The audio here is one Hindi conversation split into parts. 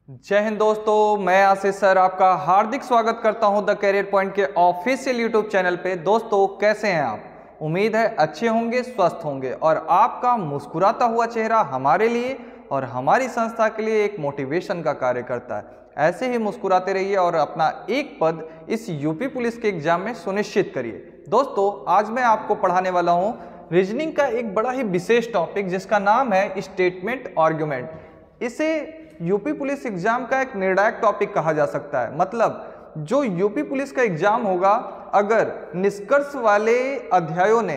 जय हिंद दोस्तों, मैं आशीष सर आपका हार्दिक स्वागत करता हूं द करियर पॉइंट के ऑफिशियल यूट्यूब चैनल पे। दोस्तों कैसे हैं आप? उम्मीद है अच्छे होंगे, स्वस्थ होंगे और आपका मुस्कुराता हुआ चेहरा हमारे लिए और हमारी संस्था के लिए एक मोटिवेशन का कार्य करता है। ऐसे ही मुस्कुराते रहिए और अपना एक पद इस यूपी पुलिस के एग्जाम में सुनिश्चित करिए। दोस्तों आज मैं आपको पढ़ाने वाला हूँ रीजनिंग का एक बड़ा ही विशेष टॉपिक जिसका नाम है स्टेटमेंट आर्ग्यूमेंट। इसे यूपी पुलिस एग्जाम का एक निर्णायक टॉपिक कहा जा सकता है। मतलब जो यूपी पुलिस का एग्जाम होगा, अगर निष्कर्ष वाले अध्यायों ने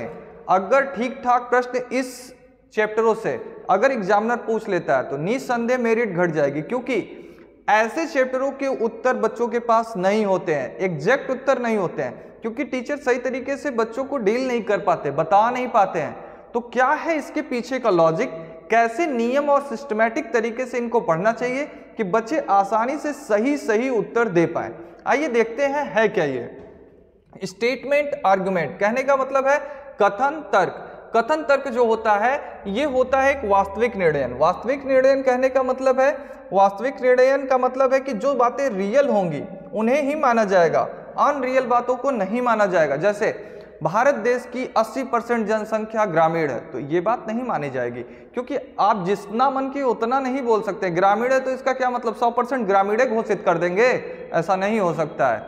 अगर ठीक ठाक प्रश्न इस चैप्टरों से अगर एग्जामिनर पूछ लेता है तो निस्संदेह मेरिट घट जाएगी, क्योंकि ऐसे चैप्टरों के उत्तर बच्चों के पास नहीं होते हैं, एग्जैक्ट उत्तर नहीं होते हैं, क्योंकि टीचर सही तरीके से बच्चों को डील नहीं कर पाते, बता नहीं पाते हैं। तो क्या है इसके पीछे का लॉजिक, कैसे नियम और सिस्टमैटिक तरीके से इनको पढ़ना चाहिए कि बच्चे आसानी से सही उत्तर दे पाए। आइए देखते हैं है क्या ये स्टेटमेंट आर्गुमेंट। कहने का मतलब है कथन तर्क। कथन तर्क जो होता है ये होता है एक वास्तविक निर्णय। वास्तविक निर्णय कहने का मतलब है, वास्तविक निर्णय का मतलब है कि जो बातें रियल होंगी उन्हें ही माना जाएगा, अनरियल बातों को नहीं माना जाएगा। जैसे भारत देश की 80% जनसंख्या ग्रामीण है, तो ये बात नहीं मानी जाएगी, क्योंकि आप जितना मन की उतना नहीं बोल सकते। ग्रामीण है तो इसका क्या मतलब 100% ग्रामीण घोषित कर देंगे? ऐसा नहीं हो सकता है।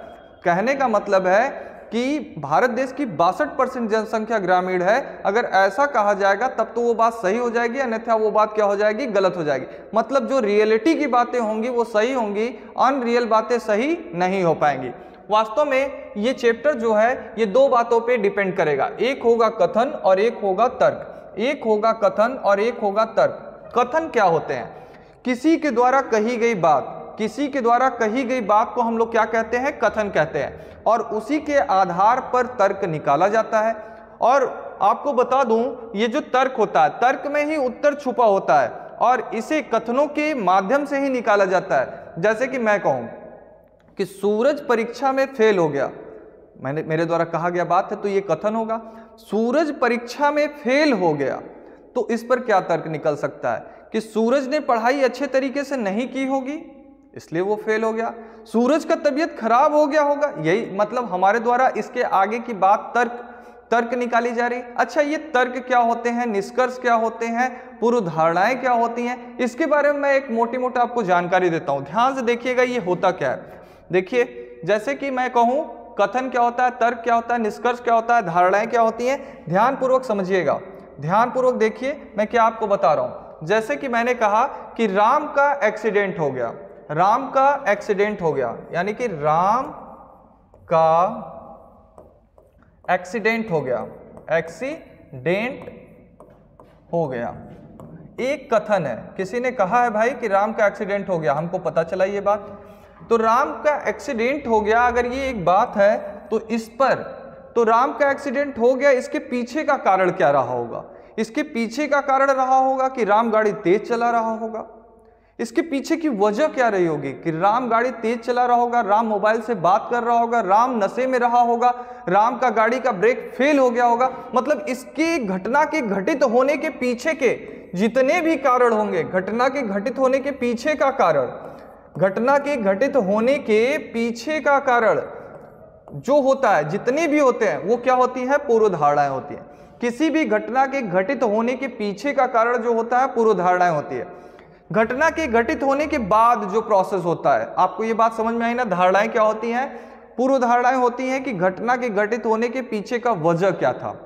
कहने का मतलब है कि भारत देश की 62% जनसंख्या ग्रामीण है, अगर ऐसा कहा जाएगा तब तो वो बात सही हो जाएगी, अन्यथा वो बात क्या हो जाएगी? गलत हो जाएगी। मतलब जो रियलिटी की बातें होंगी वो सही होंगी, अनरियल बातें सही नहीं हो पाएंगी। वास्तव में ये चैप्टर जो है ये दो बातों पे डिपेंड करेगा, एक होगा कथन और एक होगा तर्क। एक होगा कथन और एक होगा तर्क। कथन क्या होते हैं? किसी के द्वारा कही गई बात, किसी के द्वारा कही गई बात को हम लोग क्या कहते हैं? कथन कहते हैं, और उसी के आधार पर तर्क निकाला जाता है। और आपको बता दूं ये जो तर्क होता है, तर्क में ही उत्तर छुपा होता है और इसे कथनों के माध्यम से ही निकाला जाता है। जैसे कि मैं कहूं कि सूरज परीक्षा में फेल हो गया, मेरे द्वारा कहा गया बात है तो ये कथन होगा। सूरज परीक्षा में फेल हो गया, तो इस पर क्या तर्क निकल सकता है कि सूरज ने पढ़ाई अच्छे तरीके से नहीं की होगी इसलिए वो फेल हो गया। सूरज का तबीयत खराब हो गया होगा, यही मतलब हमारे द्वारा इसके आगे की बात तर्क निकाली जा रही। अच्छा, ये तर्क क्या होते हैं, निष्कर्ष क्या होते हैं, पूर्व धारणाएं क्या होती हैं, इसके बारे में मैं एक मोटी मोटी आपको जानकारी देता हूं। ध्यान से देखिएगा ये होता क्या है। देखिए जैसे कि मैं कहूं कथन क्या होता है, तर्क क्या होता है, निष्कर्ष क्या होता है, धारणाएं क्या होती हैं, ध्यानपूर्वक समझिएगा, ध्यानपूर्वक देखिए मैं क्या आपको बता रहा हूं। जैसे कि मैंने कहा कि राम का एक्सीडेंट हो गया, राम का एक्सीडेंट हो गया, यानी कि राम का एक्सीडेंट हो गया, एक्सीडेंट हो गया। एक कथन है, किसी ने कहा है भाई कि राम का एक्सीडेंट हो गया, हमको पता चला ये बात, तो राम का एक्सीडेंट हो गया अगर ये एक बात है तो इस पर, तो राम का एक्सीडेंट हो गया, इसके पीछे का कारण क्या रहा होगा? इसके पीछे का कारण रहा होगा कि राम गाड़ी तेज चला रहा होगा। इसके पीछे की वजह क्या रही होगी कि राम गाड़ी तेज चला रहा होगा, राम मोबाइल से बात कर रहा होगा, राम नशे में रहा होगा, राम का गाड़ी का ब्रेक फेल हो गया होगा। मतलब इसकी घटना के घटित होने के पीछे के जितने भी कारण होंगे, घटना के घटित होने के पीछे का कारण, घटना के घटित होने के पीछे का कारण जो होता है, जितने भी होते हैं वो क्या होती है? पूर्व धारणाएं होती है। किसी भी घटना के घटित होने के पीछे का कारण जो होता है पूर्व धारणाएं होती है। घटना के घटित होने के बाद जो प्रोसेस होता है, आपको ये बात समझ में आई ना? धारणाएं क्या होती हैं? पूर्व धारणाएं होती हैं कि घटना के घटित होने के पीछे का वजह क्या था।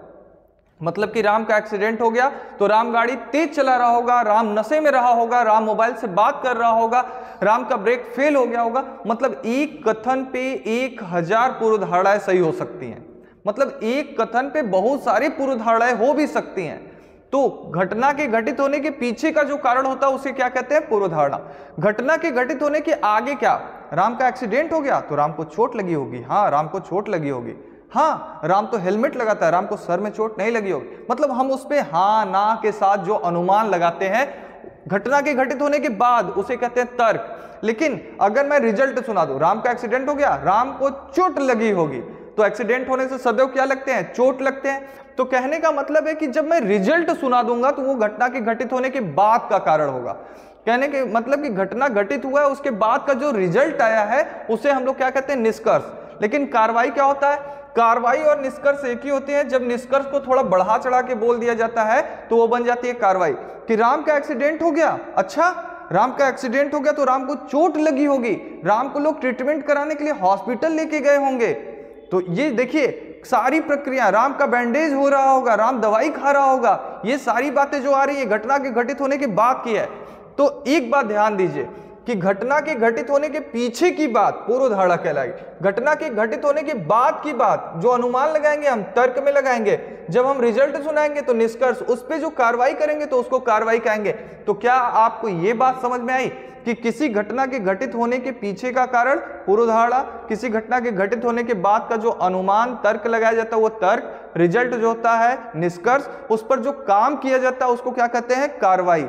मतलब कि राम का एक्सीडेंट हो गया तो राम गाड़ी तेज चला रहा होगा, राम नशे में रहा होगा, राम मोबाइल से बात कर रहा होगा, राम का ब्रेक फेल हो गया होगा। मतलब एक कथन पे 1000 पूर्व धारणाएं सही हो सकती हैं। मतलब एक कथन पे बहुत सारी पूर्व धारणाएं हो भी सकती हैं। तो घटना के घटित होने के पीछे का जो कारण होता है उसे क्या कहते हैं? पूर्व धारणा। घटना के घटित होने के आगे क्या? राम का एक्सीडेंट हो गया तो राम को चोट लगी होगी, हाँ राम को चोट लगी होगी, हाँ राम तो हेलमेट लगाता है, राम को सर में चोट नहीं लगी होगी। मतलब हम उस पे हाँ ना के साथ जो अनुमान लगाते हैं घटना के घटित होने के बाद उसे कहते हैं तर्क। लेकिन अगर मैं रिजल्ट सुना दूं, राम का एक्सीडेंट हो गया, राम को चोट लगी होगी, तो एक्सीडेंट होने से सदैव क्या लगते हैं? चोट लगते हैं। तो कहने का मतलब है कि जब मैं रिजल्ट सुना दूंगा तो वो घटना के घटित होने के बाद का कारण होगा। कहने के मतलब कि घटना घटित हुआ है, उसके बाद का जो रिजल्ट आया है उसे हम लोग क्या कहते हैं, निष्कर्ष। लेकिन कार्रवाई क्या होता है, कार्रवाई और निष्कर्ष एक ही होते हैं। जब निष्कर्ष को थोड़ा बढ़ा चढ़ा के बोल दिया जाता है तो वो बन जाती है कार्रवाई। कि राम का एक्सीडेंट हो गया, अच्छा राम का एक्सीडेंट हो गया तो राम को चोट लगी होगी, राम को लोग ट्रीटमेंट कराने के लिए हॉस्पिटल लेके गए होंगे, तो ये देखिए सारी प्रक्रिया, राम का बैंडेज हो रहा होगा, राम दवाई खा रहा होगा, ये सारी बातें जो आ रही है घटना के घटित होने के बाद की है। तो एक बात ध्यान दीजिए कि घटना के घटित होने के पीछे की बात पूर्व धारणा कहलाएगी। घटना के घटित होने के बाद की बात जो अनुमान लगाएंगे हम तर्क में लगाएंगे, जब हम रिजल्ट सुनाएंगे तो निष्कर्ष, उस पे जो कार्रवाई करेंगे तो उसको कार्रवाई कहेंगे। तो क्या आपको ये बात समझ में आई कि किसी घटना के घटित होने के पीछे का कारण पूर्व धारणा, किसी घटना के घटित होने के बाद का जो अनुमान तर्क लगाया जाता है वो तर्क, रिजल्ट जो होता है निष्कर्ष, उस पर जो काम किया जाता है उसको क्या कहते हैं, कार्रवाई।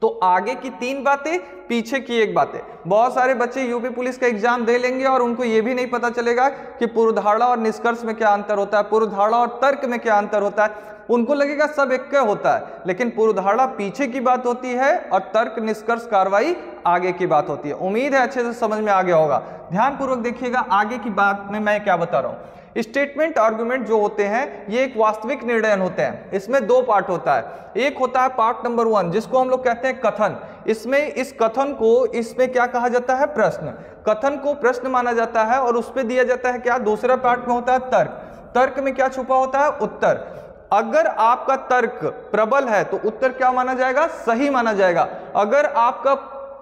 तो आगे की 3 बातें, पीछे की 1 बातें। बहुत सारे बच्चे यूपी पुलिस का एग्जाम दे लेंगे और उनको यह भी नहीं पता चलेगा कि पूर्व धारणा और निष्कर्ष में क्या अंतर होता है, पूर्व धारणा और तर्क में क्या अंतर होता है। उनको लगेगा सब एक होता है, लेकिन पूर्व धारणा पीछे की बात होती है और तर्क निष्कर्ष कार्रवाई आगे की बात होती है। उम्मीद है अच्छे से समझ में आ गया होगा। ध्यानपूर्वक देखिएगा आगे की बात में मैं क्या बता रहा हूं। स्टेटमेंट आर्गुमेंट जो होते हैं ये एक वास्तविक निर्णय होते हैं। इसमें 2 पार्ट होता है। एक होता है पार्ट नंबर 1 जिसको हम लोग कहते हैं कथन। इसमें इस कथन को, इसमें क्या कहा जाता है, प्रश्न। कथन को प्रश्न माना जाता है और उस पर दिया जाता है क्या, दूसरा पार्ट में होता है तर्क। तर्क में क्या छुपा होता है, उत्तर। अगर आपका तर्क प्रबल है तो उत्तर क्या माना जाएगा, सही माना जाएगा। अगर आपका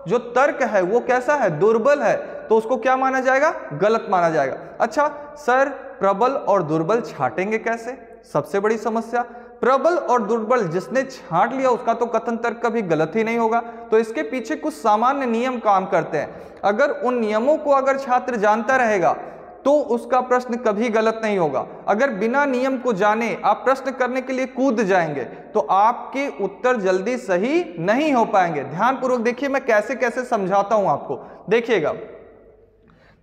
जो तर्क है वो कैसा है, दुर्बल है, तो उसको क्या माना जाएगा, गलत माना जाएगा। अच्छा सर प्रबल और दुर्बल छांटेंगे कैसे, सबसे बड़ी समस्या। प्रबल और दुर्बल जिसने छांट लिया उसका तो कथन तर्क कभी गलत ही नहीं होगा। तो इसके पीछे कुछ सामान्य नियम काम करते हैं। अगर उन नियमों को अगर छात्र जानता रहेगा तो उसका प्रश्न कभी गलत नहीं होगा। अगर बिना नियम को जाने आप प्रश्न करने के लिए कूद जाएंगे तो आपके उत्तर जल्दी सही नहीं हो पाएंगे। ध्यानपूर्वक देखिए मैं कैसे कैसे समझाता हूं आपको, देखिएगा।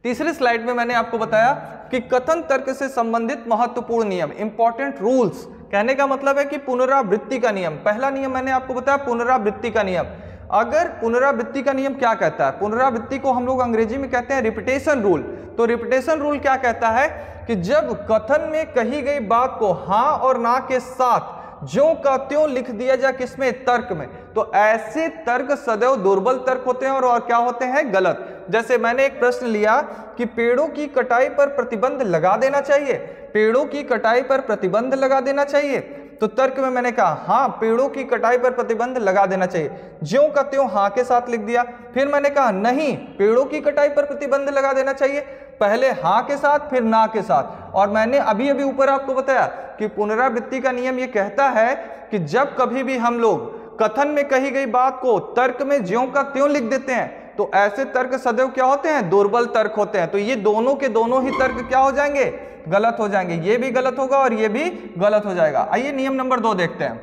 तीसरे स्लाइड में मैंने आपको बताया कि कथन तर्क से संबंधित महत्वपूर्ण नियम, इंपॉर्टेंट रूल्स। कहने का मतलब है कि पुनरावृत्ति का नियम। पहला नियम मैंने आपको बताया पुनरावृत्ति का नियम। अगर पुनरावृत्ति का नियम क्या कहता है, पुनरावृत्ति को हम लोग अंग्रेजी में कहते हैं रिपीटेशन रूल। तो रिपीटेशन रूल क्या कहता है कि जब कथन में कही गई बात को हाँ और ना के साथ ज्यों का त्यों लिख दिया जाए किसमें, तर्क में, तो ऐसे तर्क सदैव दुर्बल तर्क होते हैं और क्या होते हैं, गलत। जैसे मैंने एक प्रश्न लिया कि पेड़ों की कटाई पर प्रतिबंध लगा देना चाहिए, पेड़ों की कटाई पर प्रतिबंध लगा देना चाहिए। तो तर्क में मैंने कहा हाँ पेड़ों की कटाई पर प्रतिबंध लगा देना चाहिए, ज्यों का त्यों हाँ के साथ लिख दिया। फिर मैंने कहा नहीं पेड़ों की कटाई पर प्रतिबंध लगा देना चाहिए, पहले हाँ के साथ फिर ना के साथ। और मैंने अभी अभी ऊपर आपको बताया कि पुनरावृत्ति का नियम ये कहता है कि जब कभी भी हम लोग कथन में कही गई बात को तर्क में ज्यों का त्यों लिख देते हैं तो ऐसे तर्क सदैव क्या होते हैं, दुर्बल तर्क होते हैं। तो ये दोनों के दोनों ही तर्क क्या हो जाएंगे, गलत हो जाएंगे। ये भी गलत होगा और ये भी गलत हो जाएगा। आइए नियम नंबर 2 देखते हैं।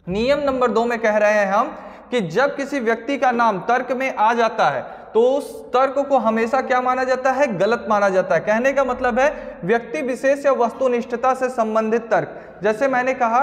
नियम नंबर 2 में कह रहे हैं हम कि जब किसी व्यक्ति का नाम तर्क में आ जाता है तो उस तर्क को हमेशा क्या माना जाता है, गलत माना जाता है। कहने का मतलब है व्यक्ति विशेष या वस्तुनिष्ठता से संबंधित तर्क। जैसे मैंने कहा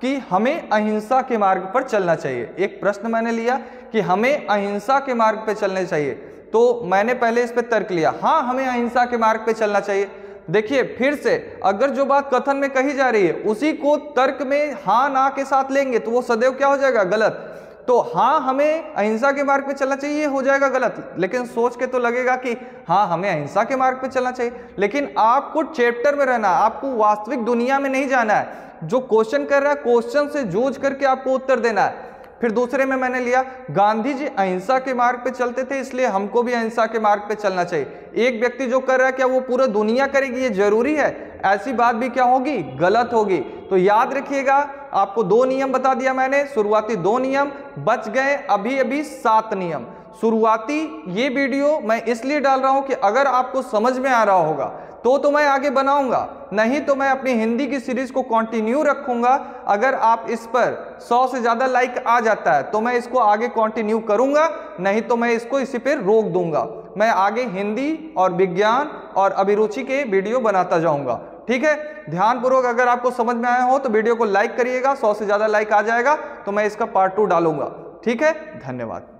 कि हमें अहिंसा के मार्ग पर चलना चाहिए, एक प्रश्न मैंने लिया कि हमें अहिंसा के मार्ग पर चलना चाहिए, तो मैंने पहले इस पे तर्क लिया हाँ हमें अहिंसा के मार्ग पे चलना चाहिए। देखिए फिर से अगर जो बात कथन में कही जा रही है उसी को तर्क में हाँ ना के साथ लेंगे तो वो सदैव क्या हो जाएगा, गलत। तो हाँ हमें अहिंसा के मार्ग पे चलना चाहिए हो जाएगा गलत। लेकिन सोच के तो लगेगा कि हाँ हमें अहिंसा के मार्ग पे चलना चाहिए, लेकिन आपको चैप्टर में रहना है, आपको वास्तविक दुनिया में नहीं जाना है। जो क्वेश्चन कर रहा है क्वेश्चन से जूझ करके आपको उत्तर देना है। फिर दूसरे में मैंने लिया गांधी जी अहिंसा के मार्ग पे चलते थे इसलिए हमको भी अहिंसा के मार्ग पे चलना चाहिए। एक व्यक्ति जो कर रहा है क्या वो पूरा दुनिया करेगी, ये जरूरी है? ऐसी बात भी क्या होगी, गलत होगी। तो याद रखिएगा आपको 2 नियम बता दिया मैंने, शुरुआती 2 नियम, बच गए अभी अभी 7 नियम। शुरुआती ये वीडियो मैं इसलिए डाल रहा हूं कि अगर आपको समझ में आ रहा होगा तो मैं आगे बनाऊंगा, नहीं तो मैं अपनी हिंदी की सीरीज को कंटिन्यू रखूंगा। अगर आप इस पर 100 से ज्यादा लाइक आ जाता है तो मैं इसको आगे कंटिन्यू करूंगा, नहीं तो मैं इसको इसी पे रोक दूंगा। मैं आगे हिंदी और विज्ञान और अभिरुचि के वीडियो बनाता जाऊंगा, ठीक है। ध्यानपूर्वक अगर आपको समझ में आया हो तो वीडियो को लाइक करिएगा, 100 से ज्यादा लाइक आ जाएगा तो मैं इसका पार्ट 2 डालूंगा, ठीक है, धन्यवाद।